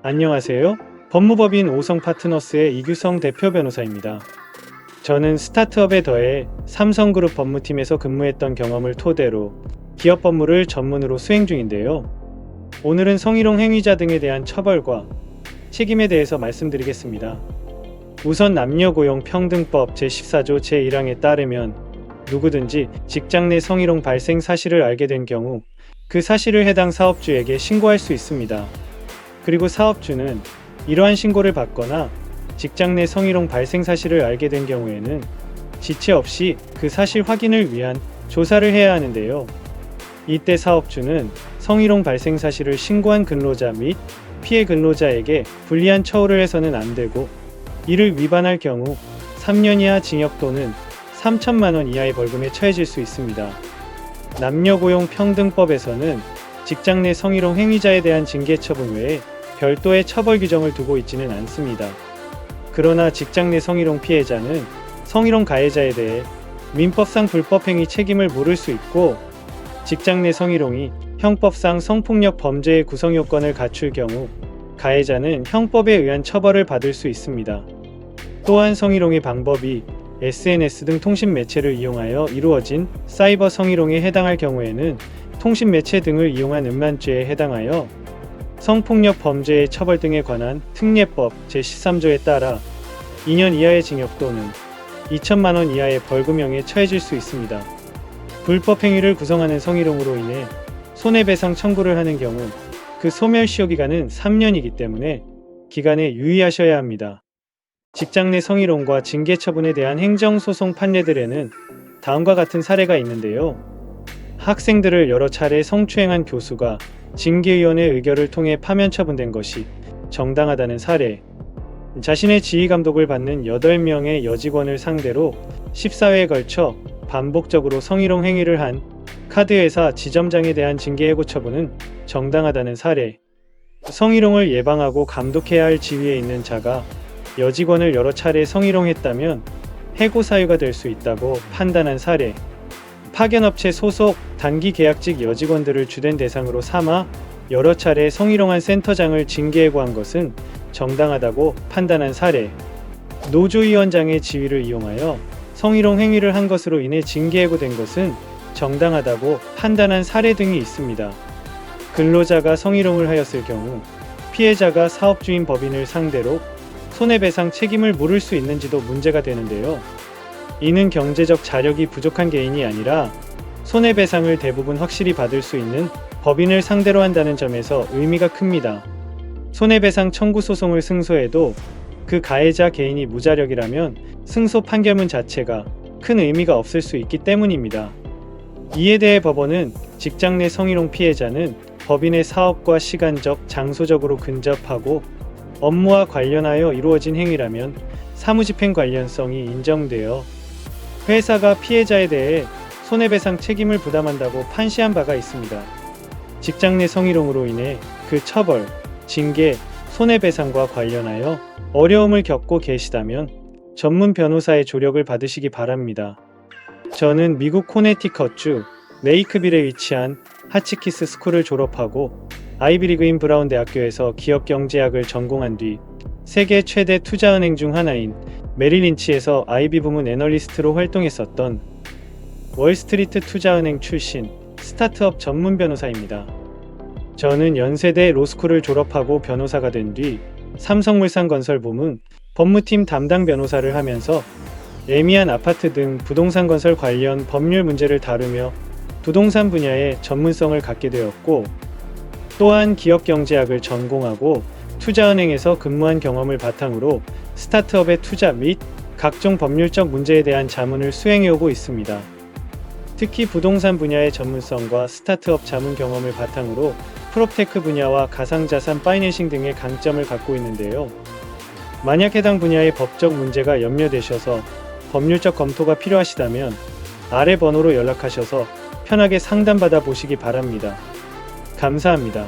안녕하세요. 법무법인 오성파트너스의 이규성 대표 변호사입니다. 저는 스타트업에 더해 삼성그룹 법무팀에서 근무했던 경험을 토대로 기업 법무를 전문으로 수행 중인데요. 오늘은 성희롱 행위자 등에 대한 처벌과 책임에 대해서 말씀드리겠습니다. 우선 남녀고용평등법 제14조 제1항에 따르면 누구든지 직장 내 성희롱 발생 사실을 알게 된 경우 그 사실을 해당 사업주에게 신고할 수 있습니다. 그리고 사업주는 이러한 신고를 받거나 직장 내 성희롱 발생 사실을 알게 된 경우에는 지체 없이 그 사실 확인을 위한 조사를 해야 하는데요. 이때 사업주는 성희롱 발생 사실을 신고한 근로자 및 피해 근로자에게 불리한 처우를 해서는 안 되고, 이를 위반할 경우 3년 이하 징역 또는 3천만 원 이하의 벌금에 처해질 수 있습니다. 남녀고용평등법에서는 직장 내 성희롱 행위자에 대한 징계 처분 외에 별도의 처벌 규정을 두고 있지는 않습니다. 그러나 직장 내 성희롱 피해자는 성희롱 가해자에 대해 민법상 불법행위 책임을 물을 수 있고, 직장 내 성희롱이 형법상 성폭력 범죄의 구성 요건을 갖출 경우 가해자는 형법에 의한 처벌을 받을 수 있습니다. 또한 성희롱의 방법이 SNS 등 통신 매체를 이용하여 이루어진 사이버 성희롱에 해당할 경우에는 통신 매체 등을 이용한 음란죄에 해당하여 성폭력 범죄의 처벌 등에 관한 특례법 제13조에 따라 2년 이하의 징역 또는 2천만 원 이하의 벌금형에 처해질 수 있습니다. 불법 행위를 구성하는 성희롱으로 인해 손해배상 청구를 하는 경우 그 소멸시효 기간은 3년이기 때문에 기간에 유의하셔야 합니다. 직장 내 성희롱과 징계 처분에 대한 행정소송 판례들에는 다음과 같은 사례가 있는데요. 학생들을 여러 차례 성추행한 교수가 징계위원회 의결을 통해 파면 처분된 것이 정당하다는 사례, 자신의 지휘감독을 받는 8명의 여직원을 상대로 14회에 걸쳐 반복적으로 성희롱 행위를 한 카드회사 지점장에 대한 징계 해고 처분은 정당하다는 사례, 성희롱을 예방하고 감독해야 할 지위에 있는 자가 여직원을 여러 차례 성희롱했다면 해고 사유가 될 수 있다고 판단한 사례, 파견업체 소속 단기 계약직 여직원들을 주된 대상으로 삼아 여러 차례 성희롱한 센터장을 징계해고한 것은 정당하다고 판단한 사례, 노조위원장의 지위를 이용하여 성희롱 행위를 한 것으로 인해 징계해고된 것은 정당하다고 판단한 사례 등이 있습니다. 근로자가 성희롱을 하였을 경우 피해자가 사업주인 법인을 상대로 손해배상 책임을 물을 수 있는지도 문제가 되는데요. 이는 경제적 자력이 부족한 개인이 아니라 손해배상을 대부분 확실히 받을 수 있는 법인을 상대로 한다는 점에서 의미가 큽니다. 손해배상 청구 소송을 승소해도 그 가해자 개인이 무자력이라면 승소 판결문 자체가 큰 의미가 없을 수 있기 때문입니다. 이에 대해 법원은 직장 내 성희롱 피해자는 법인의 사업과 시간적, 장소적으로 근접하고 업무와 관련하여 이루어진 행위라면 사무집행 관련성이 인정되어 회사가 피해자에 대해 손해배상 책임을 부담한다고 판시한 바가 있습니다. 직장 내 성희롱으로 인해 그 처벌, 징계, 손해배상과 관련하여 어려움을 겪고 계시다면 전문 변호사의 조력을 받으시기 바랍니다. 저는 미국 코네티컷주 레이크빌에 위치한 하치키스 스쿨을 졸업하고 아이비리그인 브라운 대학교에서 기업경제학을 전공한 뒤 세계 최대 투자은행 중 하나인 메릴린치에서 IB 부문 애널리스트로 활동했었던 월스트리트 투자은행 출신 스타트업 전문 변호사입니다. 저는 연세대 로스쿨을 졸업하고 변호사가 된 뒤 삼성물산건설 부문 법무팀 담당 변호사를 하면서 에미안 아파트 등 부동산 건설 관련 법률 문제를 다루며 부동산 분야에 전문성을 갖게 되었고, 또한 기업경제학을 전공하고 투자은행에서 근무한 경험을 바탕으로 스타트업의 투자 및 각종 법률적 문제에 대한 자문을 수행해오고 있습니다. 특히 부동산 분야의 전문성과 스타트업 자문 경험을 바탕으로 프롭테크 분야와 가상자산 파이낸싱 등의 강점을 갖고 있는데요. 만약 해당 분야의 법적 문제가 염려되셔서 법률적 검토가 필요하시다면 아래 번호로 연락하셔서 편하게 상담받아 보시기 바랍니다. 감사합니다.